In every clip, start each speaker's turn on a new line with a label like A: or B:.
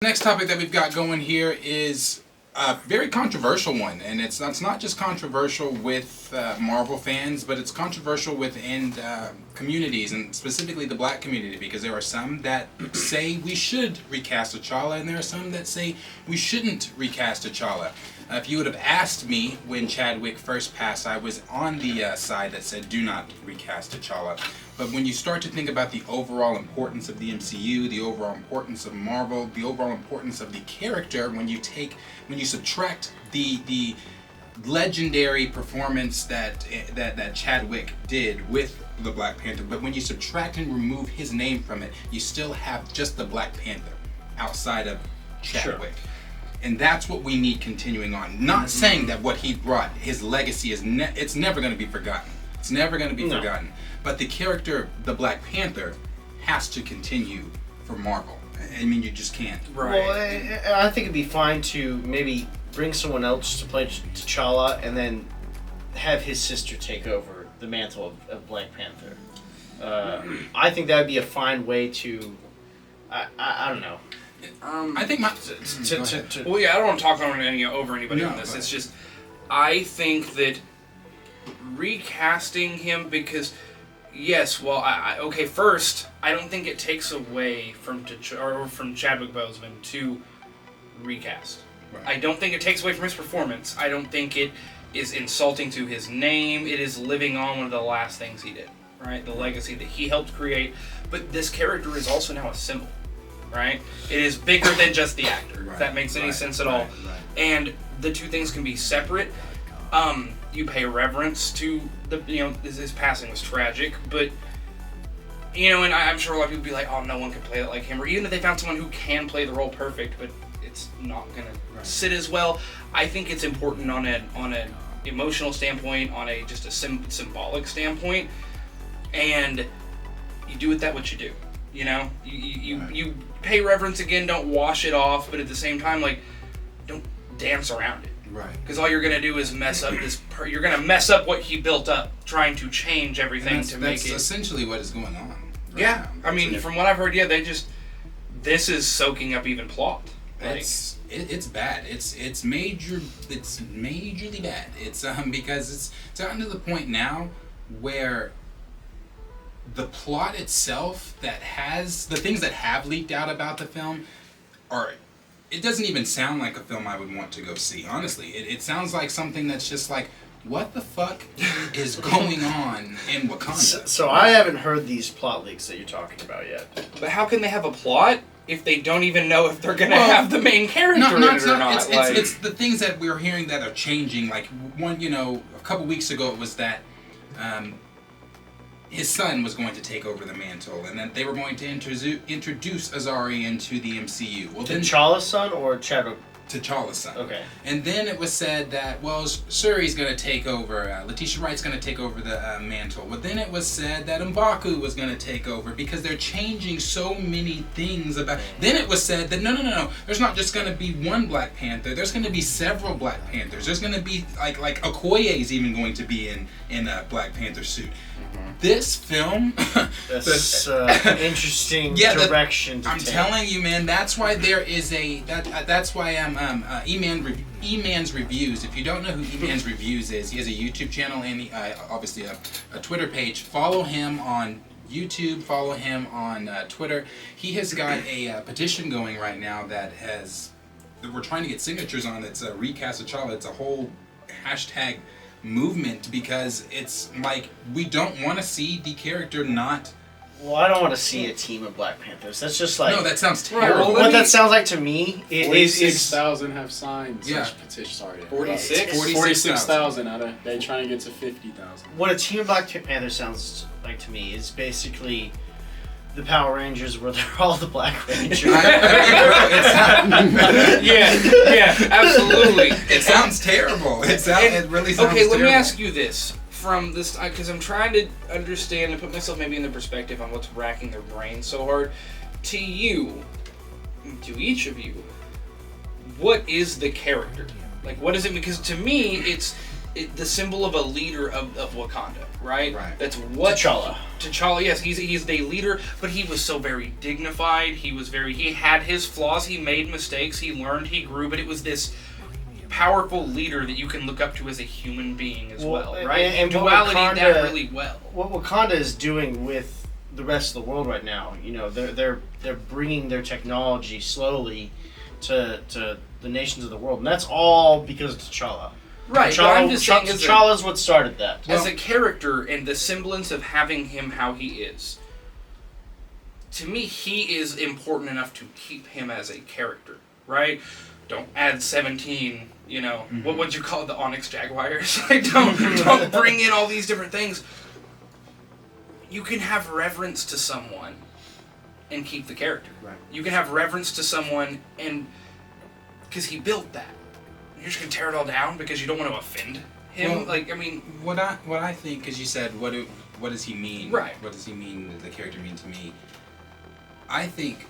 A: Next topic that we've got going here is a very controversial one, and it's not just controversial with Marvel fans, but it's controversial within communities, and specifically the black community, because there are some that say we should recast T'Challa, and there are some that say we shouldn't recast T'Challa. If you would have asked me when Chadwick first passed, I was on the side that said do not recast T'Challa. But when you start to think about the overall importance of the MCU, the overall importance of Marvel, the overall importance of the character, when you subtract the legendary performance that Chadwick did with the Black Panther, but when you subtract and remove his name from it, you still have just the Black Panther outside of Chadwick. Sure. And that's what we need continuing on. Not saying that what he brought, his legacy, it's never going to be forgotten. It's never going to be forgotten. But the character, the Black Panther, has to continue for Marvel. I mean, you just can't.
B: Right. Well, I think it'd be fine to maybe bring someone else to play T'Challa and then have his sister take over the mantle of Black Panther. I think that would be a fine way to... I don't know.
A: I think
C: well, yeah, I don't want to talk over anybody on this. It's just, I think that recasting him, because yes, well, okay. First, I don't think it takes away from Chadwick Boseman to recast. Right. I don't think it takes away from his performance. I don't think it is insulting to his name. It is living on one of the last things he did. Right, the legacy that he helped create. But this character is also now a symbol. Right? It is bigger than just the actor, if that makes any sense at all. Right. And the two things can be separate. You pay reverence to his passing was tragic, but, and I'm sure a lot of people would be like, oh, no one can play it like him. Or even if they found someone who can play the role perfect, but it's not going to sit as well. I think it's important on an emotional standpoint, on just a symbolic standpoint, and you do with that what you do. You pay reverence again, don't wash it off, but at the same time, don't dance around it.
A: Right.
C: Because all you're going to do is mess up you're going to mess up what he built up, trying to change everything to make it...
A: That's essentially what is going on.
C: Yeah. I mean, from what I've heard, this is soaking up even plot.
A: It's bad. It's majorly bad. It's because it's gotten to the point now where the plot itself the things that have leaked out about the film it doesn't even sound like a film I would want to go see, honestly. It sounds like something that's just like, what the fuck is going on in Wakanda?
B: So I haven't heard these plot leaks that you're talking about yet.
C: But how can they have a plot if they don't even know if they're going to have the main character in it or not?
A: It's the things that we're hearing that are changing. Like, a couple weeks ago it was that his son was going to take over the mantle, and that they were going to introduce Azari into the MCU. Well,
B: T'Challa's son or Chadwick?
A: T'Challa's son.
B: Okay.
A: And then it was said that, Shuri's going to take over, Letitia Wright's going to take over the mantle. Well, then it was said that M'Baku was going to take over, because they're changing so many things about... Then it was said that, no, there's not just going to be one Black Panther, there's going to be several Black Panthers. There's going to be, like Okoye's even going to be in a Black Panther suit. This film...
B: That's interesting direction to
A: I'm
B: take.
A: telling you, man, that's why there is that's why I'm E-Man's Reviews. If you don't know who E-Man's Reviews is, he has a YouTube channel and obviously a Twitter page. Follow him on YouTube, follow him on Twitter. He has got a petition going right now that we're trying to get signatures on. It's a recast T'Challa. It's a whole hashtag movement, because it's like we don't want to see the character not...
B: Well, I don't want to see a team of Black Panthers. That's just like...
A: No, that sounds terrible.
B: What that sounds like to me is...
D: 46,000 have signed such petition. Sorry.
A: 46,000
D: out of... They're trying to get to 50,000.
B: What a team of Black Panthers sounds like to me is basically the Power Rangers, where they're all the Black Rangers.
C: Yeah, absolutely.
A: It sounds terrible. It really sounds terrible.
C: Okay, let me ask you this. From this, because I'm trying to understand and put myself maybe in the perspective on what's racking their brain so hard. To each of you, what is the character? Like, what is it? Because to me, the symbol of a leader of Wakanda, right?
A: Right.
C: That's what
B: T'Challa.
C: T'Challa, yes, he's a leader, but he was so very dignified. He had his flaws. He made mistakes. He learned. He grew. But it was this powerful leader that you can look up to as a human being as well, right?
B: And
C: Duality
B: what
C: that
B: Wakanda-
C: really well.
B: What Wakanda is doing with the rest of the world right now, they're bringing their technology slowly to the nations of the world, and that's all because of T'Challa.
C: Right, but I'm just saying
B: T'Challa's what started that.
C: as a character and the semblance of having him how he is. To me, he is important enough to keep him as a character, right? Don't add 17, what would you call it, the Onyx Jaguars? Like, don't bring in all these different things. You can have reverence to someone and keep the character.
B: Right.
C: You can have reverence to someone and because he built that. You're just gonna tear it all down because you don't want to offend him.
A: Well, what I think, because you said what does he mean?
C: Right.
A: What does he mean? Does the character mean to me? I think,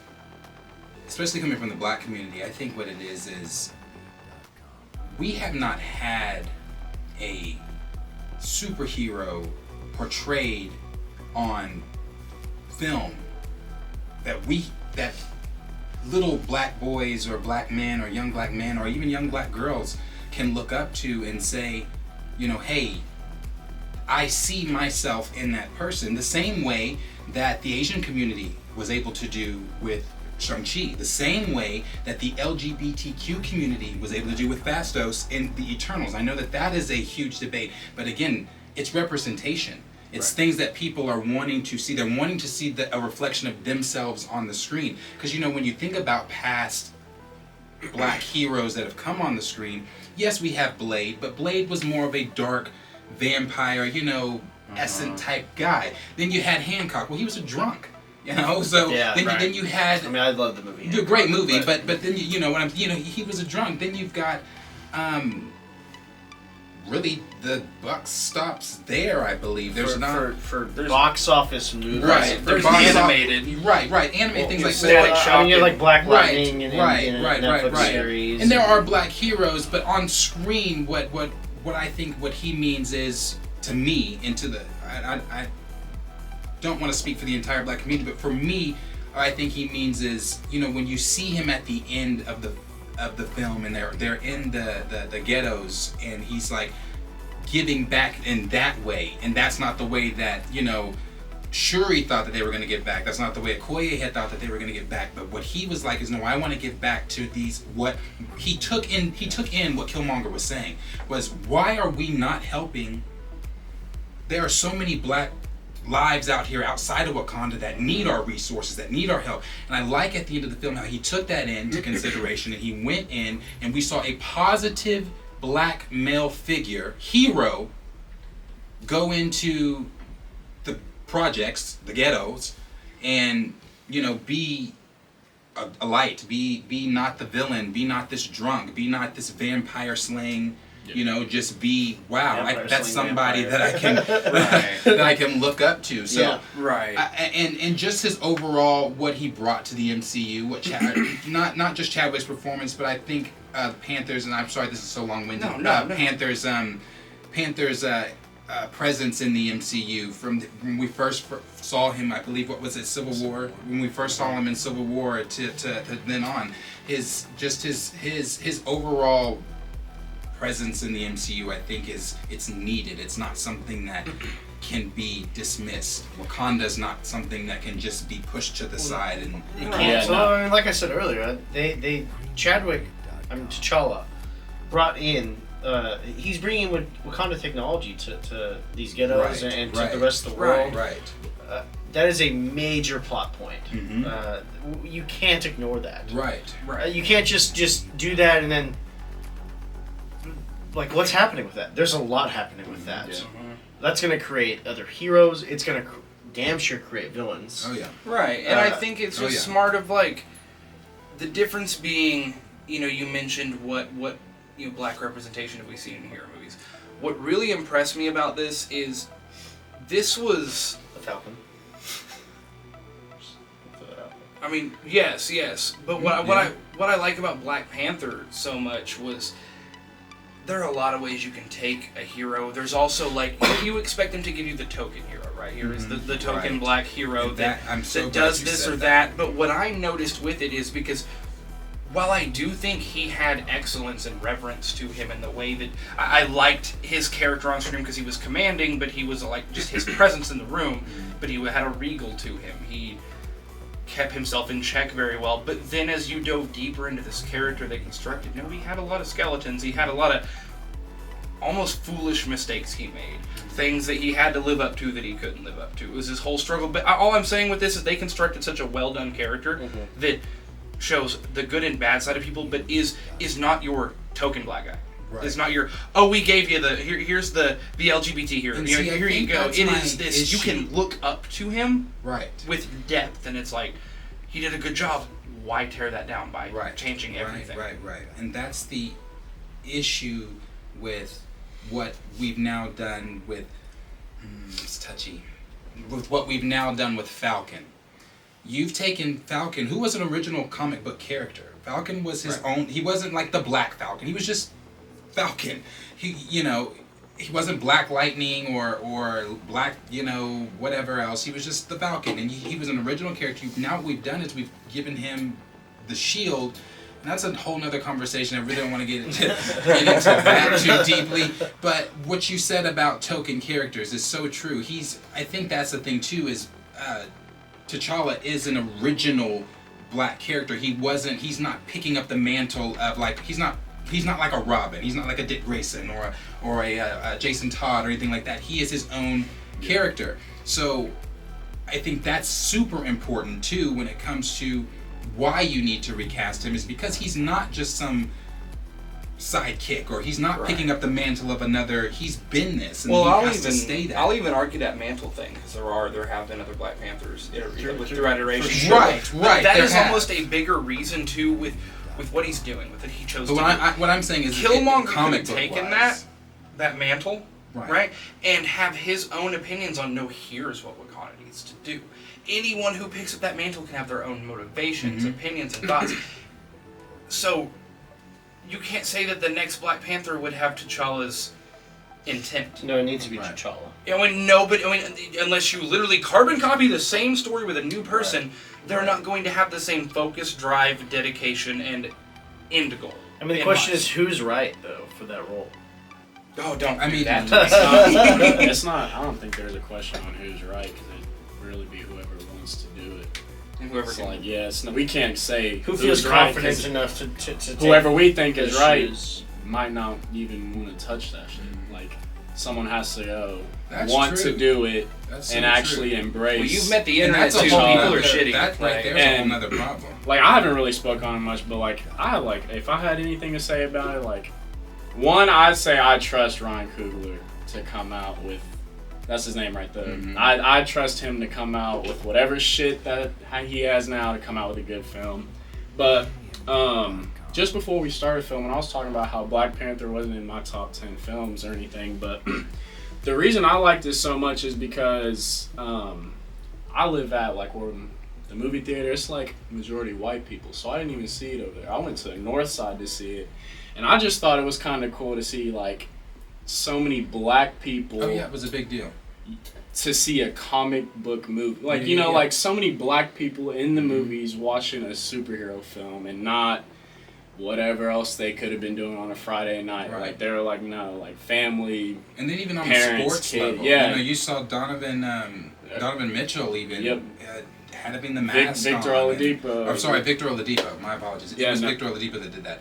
A: especially coming from the Black community, I think what it is we have not had a superhero portrayed on film that little black boys or black men or young black men or even young black girls can look up to and say, hey, I see myself in that person, the same way that the Asian community was able to do with Shang-Chi, the same way that the LGBTQ community was able to do with Phastos in the Eternals. I know that is a huge debate, but again, it's representation. It's things that people are wanting to see. They're wanting to see a reflection of themselves on the screen. Because, when you think about past black heroes that have come on the screen, yes, we have Blade, but Blade was more of a dark vampire, essence type guy. Then you had Hancock. Well, he was a drunk. So then you had.
B: I mean, I love the movie.
A: A great movie, but then he was a drunk. Then you've got, really the buck stops there. I believe there's
B: for box office movies.
A: Right.
C: There's
A: box
C: animated.
A: Right. Animated things like
C: Static
A: that.
C: Shock.
B: I mean, you have like Black Lightning and
A: Right.
B: Netflix series.
A: And there are black heroes, but on screen, what I think what he means is to me I don't want to speak for the entire black community, but for me, I think he means is when you see him at the end of the film and they're in the ghettos and he's like giving back in that way, and that's not the way that Shuri thought that they were going to give back. That's not the way Okoye had thought that they were going to give back. But what he was like is, no, I want to give back to these. What he took in what Killmonger was saying was, why are we not helping? There are so many black lives out here outside of Wakanda that need our resources, that need our help. And I like at the end of the film how he took that into consideration and he went in and we saw a positive black male figure, hero, go into the projects, the ghettos, and be a light, be not the villain, be not this drunk, be not this vampire slaying. Just be that's somebody that I can that I can look up to. So and just his overall what he brought to the MCU, what not just Chadwick's performance, but I think Panthers, and I'm sorry this is so long-winded.
C: No.
A: Panthers presence in the MCU from when we first saw him. I believe Civil War. When we first saw him in Civil War to then on, his overall presence in the MCU, I think it's needed. It's not something that can be dismissed. Wakanda's not something that can just be pushed to the side and
B: So like I said earlier, T'Challa brought in. He's bringing Wakanda technology to these ghettos and to the rest of the world.
A: Right.
B: That is a major plot point.
A: Mm-hmm.
B: You can't ignore that.
A: Right.
B: You can't just do that and then. Like, what's happening with that? There's a lot happening with that.
A: Yeah.
B: That's going to create other heroes. It's going to damn sure create villains.
A: Oh, yeah.
C: Right, and I think it's just smart of, like, the difference being, you mentioned what black representation have we seen in hero movies. What really impressed me about this is this was...
B: The Falcon.
C: I mean, yes. But what I like about Black Panther so much was... there are a lot of ways you can take a hero. There's also like you expect them to give you the token hero, right? Here is the token black hero that does this or that. But what I noticed with it is because while I do think he had excellence and reverence to him in the way that I liked his character on screen because he was commanding, but he was like just his presence in the room, but he had a regal to him. He kept himself in check very well. But then as you dove deeper into this character they constructed, he had a lot of skeletons. He had a lot of almost foolish mistakes he made. Things that he had to live up to that he couldn't live up to. It was his whole struggle. But all I'm saying with this is they constructed such a well-done character that shows the good and bad side of people, but is not your token black guy. Right. It's not your, we gave you here's the LGBT hero. Here you go. It is this, issue. You can look up to him with depth, and it's like, he did a good job. Why tear that down by changing everything?
A: Right. And that's the issue with what we've now done with, it's touchy, with what we've now done with Falcon. You've taken Falcon, who was an original comic book character. Falcon was his own. He wasn't like the Black Falcon. He was just Falcon. He wasn't Black Lightning or Black, whatever else. He was just the Falcon, and he was an original character. Now what we've done is we've given him the shield. And that's a whole nother conversation. I really don't want to get into that too deeply. But what you said about token characters is so true. I think that's the thing too, is T'Challa is an original black character. He's not picking up the mantle of he's not like a Robin. He's not like a Dick Grayson or a Jason Todd or anything like that. He is his own character. So I think that's super important too when it comes to why you need to recast him, is because he's not just some sidekick, or he's not picking up the mantle of another. He's been this, and he has to stay that.
C: I'll even argue that mantle thing, because there have been other Black Panthers throughout iterations.
A: Right.
C: But that is almost a bigger reason too with what he's doing, with it. He chose to
A: what I'm saying is
C: Killmonger could have taken that mantle, right, and have his own opinions on, no, here's what Wakanda needs to do. Anyone who picks up that mantle can have their own motivations, opinions, and thoughts. So you can't say that the next Black Panther would have T'Challa's intent.
B: No, it needs to be T'Challa.
C: Unless you literally carbon copy the same story with a new person, they're not going to have the same focus, drive, dedication, and end goal.
B: I mean, the question is, who's right though for that role?
C: Oh, don't.
D: It's not. I don't think there's a question on who's right, because it really be whoever wants to do it.
C: And whoever
D: it's
C: can.
D: like, we can't say
B: who feels confident
D: right,
B: enough to
D: whoever we think is right might not even want to touch that shit. Like, someone has to want to do it and actually embrace.
C: Well, you've met the internet too. People are shitty.
A: That right there's a whole other problem.
D: Like, I haven't really spoke on it much, but if I had anything to say about it, one, I'd say I trust Ryan Coogler to come out with. That's his name right there. Mm-hmm. I trust him to come out with whatever shit that he has now, to come out with a good film. But just before we started filming, I was talking about how Black Panther wasn't in my top 10 films or anything. But the reason I liked it so much is because I live at where the movie theater, it's majority white people. So I didn't even see it over there. I went to the north side to see it. And I just thought it was kind of cool to see so many black people.
A: Oh yeah, it was a big deal.
D: To see a comic book movie. So many black people in the movies watching a superhero film and not whatever else they could have been doing on a Friday night.
A: Right.
D: They were no, family.
A: And then even on
D: parents,
A: the sports
D: kid,
A: level.
D: yeah.
A: You saw Donovan Mitchell even had him in the mask
D: Victor Oladipo.
A: I'm sorry, Victor Oladipo. My apologies. It was Victor Oladipo that did that.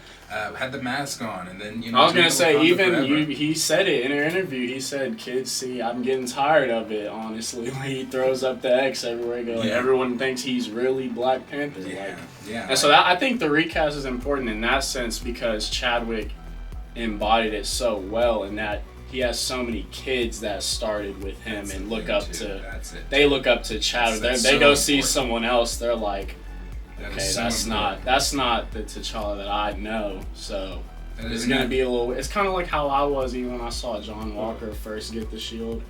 A: Had the mask on, and then
D: I was gonna say, he said it in an interview. He said, "Kids, I'm getting tired of it. Honestly, he throws up the X everywhere he goes. Everyone thinks he's really Black Panther. And so I think the recast is important in that sense, because Chadwick embodied it so well, and that he has so many kids that started with him and look up to. They look up to Chadwick. They go see someone else. They're like, okay, that's not the T'Challa that I know. So it's gonna be a little. It's kind of like how I was even when I saw John Walker first get the shield.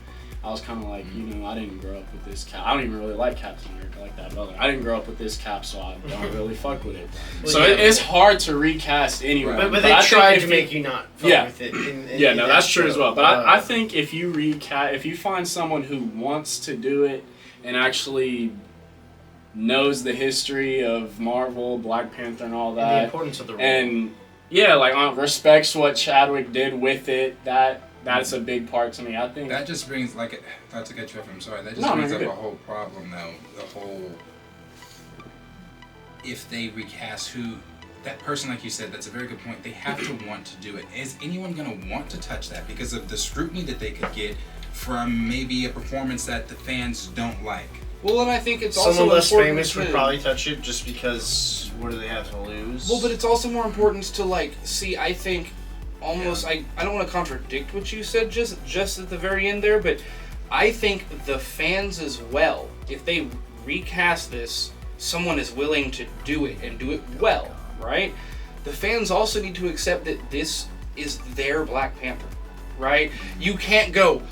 D: I was kind of like, I didn't grow up with this cap. I don't even really like Captain America like that, but I didn't grow up with this cap, so I don't really fuck with it.
B: Well,
D: So
B: yeah,
D: it's hard to recast anyway.
B: But
D: But
B: they
D: I think
B: tried
D: if
B: to make you not fuck with it.
D: That's true as well. But I think if you if you find someone who wants to do it and actually knows the history of Marvel, Black Panther, and all that,
B: and the importance of the role.
D: and respects what Chadwick did with it, that's a big part to me. I think
A: that just brings not to cut you off. I'm sorry. That just
D: No,
A: brings
D: you're
A: up
D: good.
A: a whole problem though. The whole if they recast that person, like you said, that's a very good point. They have to want to do it. Is anyone going to want to touch that because of the scrutiny that they could get from maybe a performance that the fans don't like?
C: Well, and I think it's
B: someone
C: also
B: less
C: important
B: famous would
C: to-
B: probably touch it just because what do they have to lose?
C: Well, but it's also more important to see. I think almost I don't want to contradict what you said just at the very end there, but I think the fans as well. If they recast this, someone is willing to do it and do it well, right? The fans also need to accept that this is their Black Panther, right? You can't go,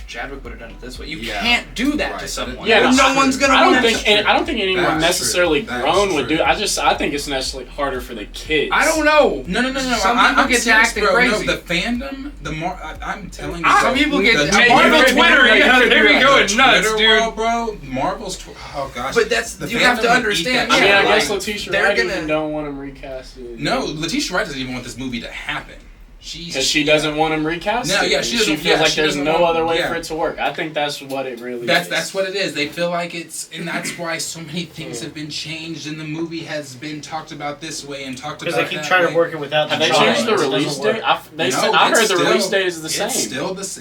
C: Chadwick would have done it this way. You can't do that to someone.
D: Yeah,
C: no one's gonna.
D: I
C: want
D: don't think anyone
A: That's
D: necessarily
A: true. That's
D: grown would
A: true.
D: do. I think it's necessarily harder for the kids.
C: I don't know.
A: No.
C: Some people
A: I'm
C: get to
A: serious,
C: acting
A: bro.
C: crazy.
A: No, the fandom, I'm telling you.
C: Some people get
A: the
C: Marvel
D: Twitter,
C: Twitter. Yeah, there you go.
A: the
C: It's nuts,
A: Twitter
C: dude.
A: world, bro. Marvel's oh gosh.
C: But that's
A: the
C: you have
A: fandom
C: to
A: would
C: understand.
A: eat that
D: I mean,
C: Yeah,
D: I guess
C: like,
D: Letitia
C: they're
D: Wright
C: gonna-
D: even don't want him recasted.
A: No, Letitia Wright doesn't even want this movie to happen.
D: Because she doesn't want him recast.
A: No, yeah, she doesn't-
D: feels
A: yeah,
D: like
A: she
D: there's
A: doesn't
D: no
A: want-
D: other way
A: yeah.
D: for it to work. I think that's what it really is.
A: That's what it is. They feel like and that's why so many things have been changed, and the movie has been talked about this way and talked about
B: because they keep
A: that
B: trying
A: way.
B: to work it without
D: Have
B: the
D: they
B: child.
D: changed the
B: It doesn't
D: release
B: work.
D: date? I
A: No,
D: heard
A: it's
D: the
A: still-
D: release date is the same.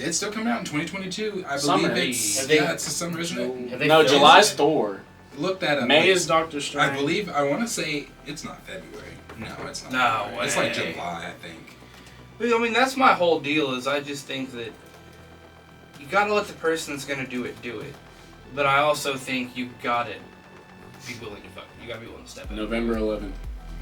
A: It's still coming out in 2022. I
D: Summer.
A: believe it's
B: Have they-
A: it's the summer, isn't it?
B: Have they
D: No,
B: filmed
D: July's
B: it?
D: Thor.
A: Look that up.
D: May
A: Wait.
D: is Doctor Strange.
A: I want to say it's not February. No, it's not.
C: No
A: February. It's like
C: way.
A: July, I think.
C: I mean, that's my whole deal. Is I just think that you gotta let the person that's gonna do it, but I also think you gotta be willing to fuck. You gotta be willing to step in.
D: November 11th.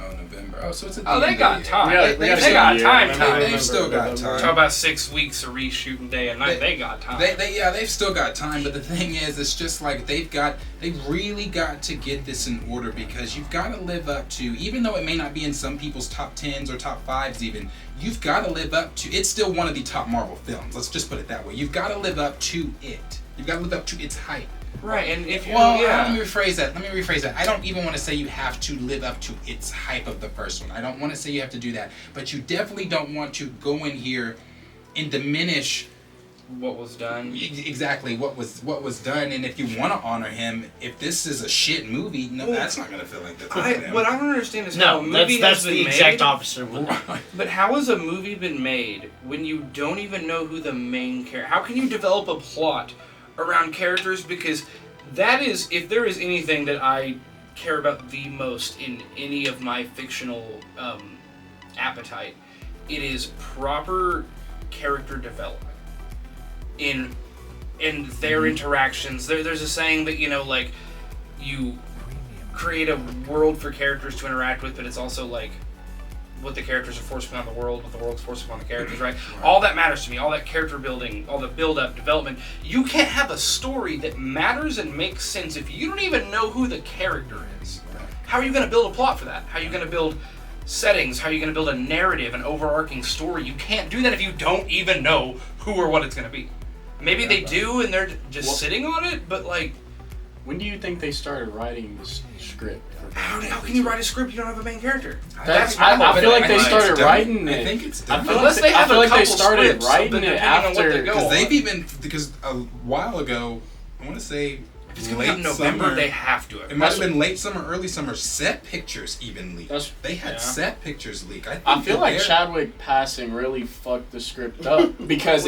A: Oh, November. Oh, so it's at the
C: Oh, they
A: end of
C: got
A: the year.
C: time.
D: Yeah,
C: They
D: they got
C: got
D: a year.
C: time.
D: November,
A: They've still got time.
C: Talk about 6 weeks of reshooting day and night. They got time.
A: They've still got time, but the thing is, it's just like they've really got to get this in order because you've got to live up to, even though it may not be in some people's top 10s or top 5s even, you've got to live up to, it's still one of the top Marvel films, let's just put it that way. You've got to live up to it. You've got to live up to its hype.
C: Right, and if you
A: Let me rephrase that. I don't even want to say you have to live up to its hype of the first one. I don't want to say you have to do that. But you definitely don't want to go in here and diminish
C: what was done.
A: exactly what was done. And if you want to honor him, if this is a shit movie, no, that's not going to feel like that.
C: What I don't understand is how a
B: No,
C: movie
B: that's
C: has been
B: the
C: made.
B: exact opposite. Of what
C: But how has a movie been made when you don't even know who the main character? How can you develop a plot around characters? Because that is, if there is anything that I care about the most in any of my fictional appetite, it is proper character development in their interactions. There's a saying that you create a world for characters to interact with, but it's also like what the characters are forcing on the world, what the world's forcing on the characters, right? All that matters to me, all that character building, all the build-up, development. You can't have a story that matters and makes sense if you don't even know who the character is. How are you going to build a plot for that? How are you going to build settings? How are you going to build a narrative, an overarching story? You can't do that if you don't even know who or what it's going to be. Maybe they do and they're just sitting on it, but
D: When do you think they started writing this script?
C: how can you write a script you don't have a main character?
D: I feel like they started writing it.
A: I think it's done.
C: Unless they have
D: I feel
C: a
D: like they
C: couple
D: started
C: scripts,
D: writing
C: something
D: it
C: depending on what they
D: after.
C: go.
A: Because a while ago, I want to say
C: If it's coming out in November,
A: summer,
C: they have to.
A: it might have been late summer, early summer. Set pictures even leaked. They had
C: Yeah.
A: set pictures leak.
D: I feel like Chadwick passing really fucked the script up because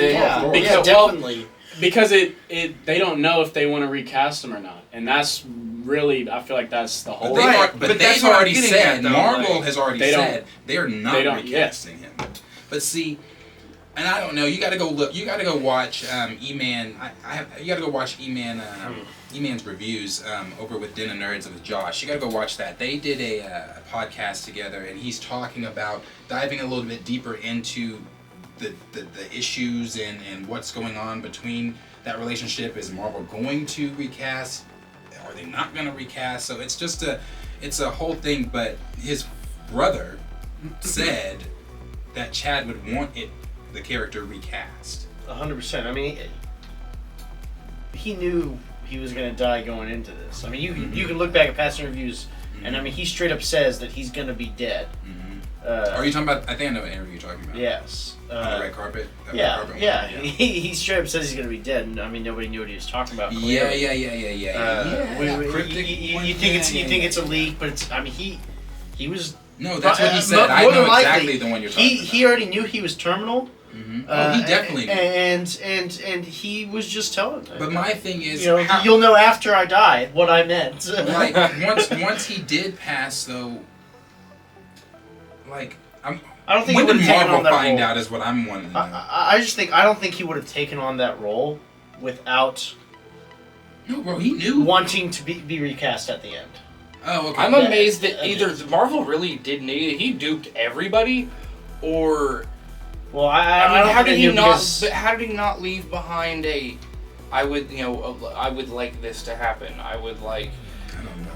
D: because they don't know if they want to recast him or not, and that's really, I feel like that's the whole.
C: Right.
A: But
C: But
A: they've
C: that's what I'm
A: already
C: getting
A: said.
C: at, though,
A: Marvel
C: like,
A: has already
D: they don't-
A: said they are not
D: they don't-
A: recasting him. But see, and I don't know. You got to go look. You got to go watch E-Man. You got to go watch E-Man. E-Man's reviews over with Den of Nerds with Josh. You got to go watch that. They did a podcast together, and he's talking about diving a little bit deeper into the issues and what's going on between that relationship. Is Marvel going to recast? Are they not going to recast? So it's just it's a whole thing. But his brother said that Chad would want the character recast.
B: 100%. I mean, he knew he was going to die going into this. I mean, you can look back at past interviews, and I mean, he straight up says that he's going to be dead.
A: Are you talking about? I think I know what interview you're talking about.
B: Yes.
A: On the red carpet.
B: Yeah. He straight up says he's going to be dead, and I mean, nobody knew what he was talking about. Clearly.
A: Yeah.
B: You think it's a leak, but it's. I mean, he was.
A: No, that's what he said. I know exactly the one you're talking about.
B: He already knew he was terminal.
A: Oh, he definitely knew.
B: And he was just telling.
A: But my thing is,
B: you'll know after I die what I meant.
A: Like once he did pass, though. Like I don't think. When did Marvel find out? Is what I'm wanting to know.
B: I don't think he would have taken on that role without.
A: No, bro, he knew
B: wanting to be recast at the end.
A: Oh, okay.
C: I'm amazed that either Marvel really did need it. He duped everybody, or.
B: Well,
C: how did he not? But how did he not leave behind a? I would like this to happen. I would like.
A: I don't know.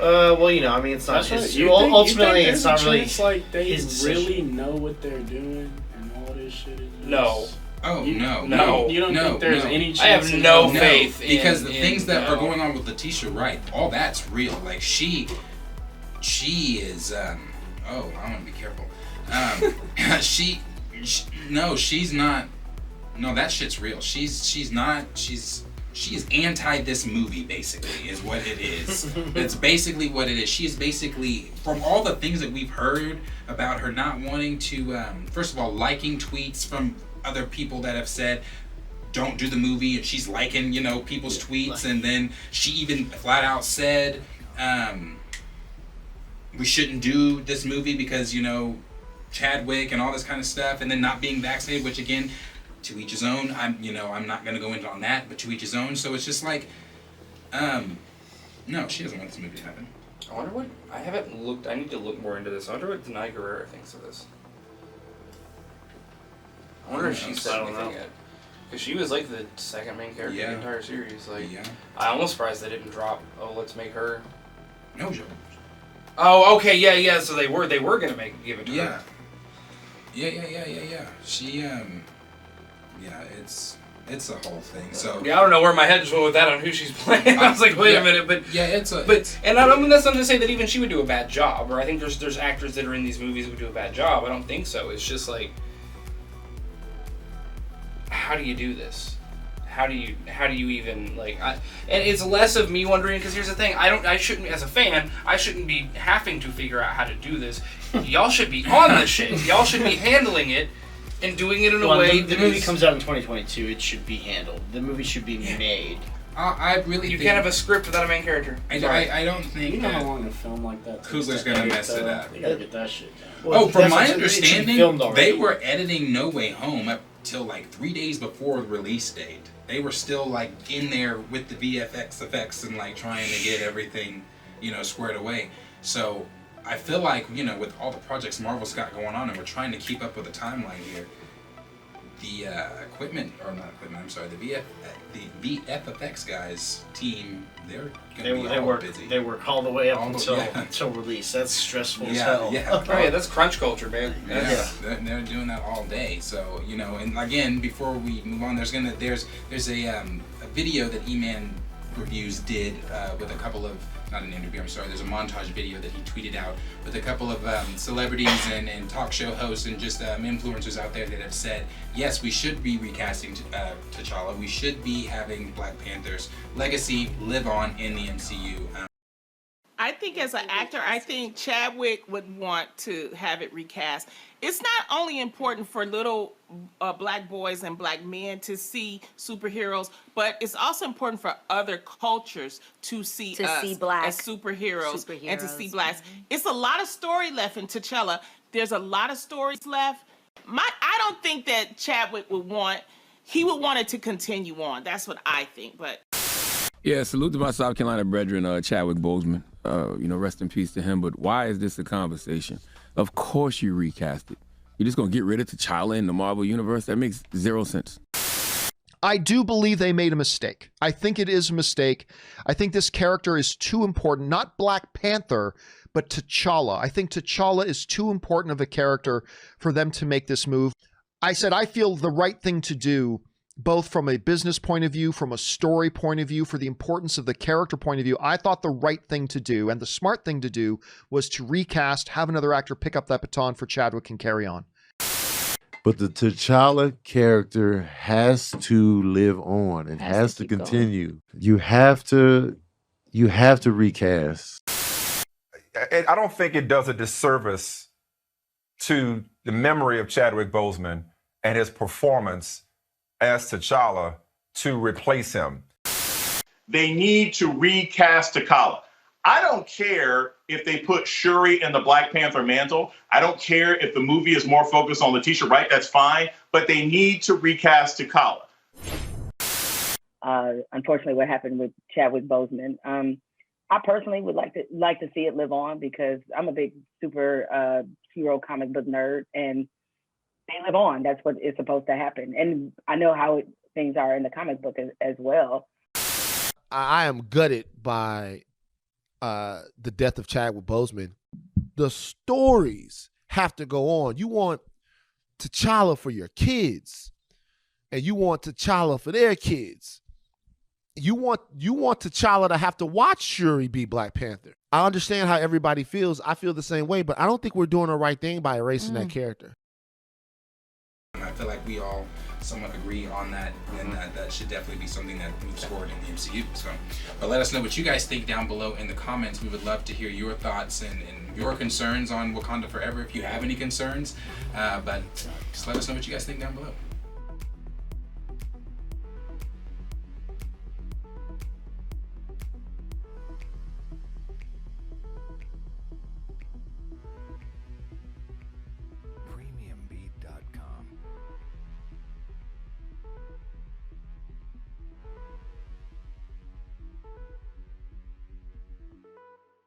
B: Well, I mean, it's not his. Ultimately, it's not really.
D: Like they
B: his
D: really know what they're doing and all this shit.
C: No.
A: Oh no!
D: You don't think there's any chance?
C: I have no faith
A: because the things that are going on with Letitia Wright, all that's real. Like she is. Oh, I want to be careful. She's not. No, that shit's real. She's not. She is anti this movie, basically, is what it is. That's basically what it is. She is basically, from all the things that we've heard about her not wanting to, first of all, liking tweets from other people that have said, don't do the movie, and she's liking, people's tweets, and then she even flat out said, we shouldn't do this movie because, Chadwick and all this kind of stuff, and then not being vaccinated, which again, to each his own. I'm not gonna go into on that, but to each his own. So it's just like, no, she doesn't want this movie to happen.
C: I wonder what. I haven't looked. I need to look more into this. I wonder what Denai Guerrero thinks of this. I wonder if she said anything yet. Because she was like the second main character in the entire series. Like, I'm almost surprised they didn't drop. Oh, let's make her.
A: No joke.
C: Oh, okay, yeah. So they were gonna give it to her.
A: Yeah. She it's a whole thing. So
C: yeah, I don't know where my head's going with that on who she's playing. I was like, wait a minute, but and I don't mean that's not to say that even she would do a bad job. Or I think there's actors that are in these movies that would do a bad job. I don't think so. It's just like, how do you do this? How do you even like? And it's less of me wondering, because here's the thing: I shouldn't, as a fan, I shouldn't be having to figure out how to do this. Y'all should be on this shit. Y'all should be handling it. And doing it in a way.
B: The movie comes out in 2022. It should be handled. The movie should be made.
A: I really.
C: You can't have a script without a main character.
A: I don't think.
D: You know how long a film like that.
A: Coogler's gonna mess it up.
D: You gotta get that shit down.
A: Well, from my understanding, they were editing No Way Home up till like 3 days before the release date. They were still like in there with the VFX effects and like trying to get everything, squared away. So. I feel like, with all the projects Marvel's got going on, and we're trying to keep up with the timeline here, the the VFX guys team, they're gonna be busy.
B: They work all the way up until release. That's stressful as hell.
C: Oh yeah, that's crunch culture, man.
A: Yeah. They're doing that all day. So and again, before we move on, there's a video that E-Man Reviews did with a couple of. Not an interview, I'm sorry. There's a montage video that he tweeted out with a couple of celebrities and talk show hosts and just influencers out there that have said, yes, we should be recasting T'Challa. We should be having Black Panther's legacy live on in the MCU.
E: I think as an actor, I think Chadwick would want to have it recast. It's not only important for little black boys and black men to see superheroes, but it's also important for other cultures to see us
F: black
E: as superheroes and to see blacks. It's a lot of story left in T'Challa. There's a lot of stories left. I don't think that Chadwick would want it to continue on. That's what I think. But
G: yeah, salute to my South Carolina brethren, Chadwick Boseman. Rest in peace to him. But why is this a conversation? Of course you recast it. You're just gonna get rid of T'Challa in the Marvel universe? That makes zero sense.
F: I do believe they made a mistake. I think it is a mistake. I think this character is too important, not Black Panther, but T'Challa. I think T'Challa is too important of a character for them to make this move. I said I feel the right thing to do, both from a business point of view, from a story point of view, for the importance of the character point of view. I thought the right thing to do and the smart thing to do was to recast, have another actor pick up that baton for Chadwick and carry on.
H: But the T'Challa character has to live on. It has to continue. You have to recast.
I: I don't think it does a disservice to the memory of Chadwick Boseman and his performance as T'Challa to replace him.
J: They need to recast T'Challa. I don't care if they put Shuri in the Black Panther mantle. I don't care if the movie is more focused on Letitia Wright. That's fine. But they need to recast T'Challa.
K: Unfortunately, what happened with Chadwick Boseman, I personally would like to see it live on because I'm a big super hero comic book nerd, and they live on. That's what is supposed to happen. And I know how things are in the comic book as well.
L: I am gutted by the death of Chadwick Boseman. The stories have to go on. You want T'Challa for your kids, and you want T'Challa for their kids. You want T'Challa to have to watch Shuri be Black Panther. I understand how everybody feels. I feel the same way, but I don't think we're doing the right thing by erasing that character.
A: I feel like we all somewhat agree on that, and that should definitely be something that moves forward in the MCU. So, but let us know what you guys think down below in the comments. We would love to hear your thoughts and your concerns on Wakanda Forever if you have any concerns. But just let us know what you guys think down below.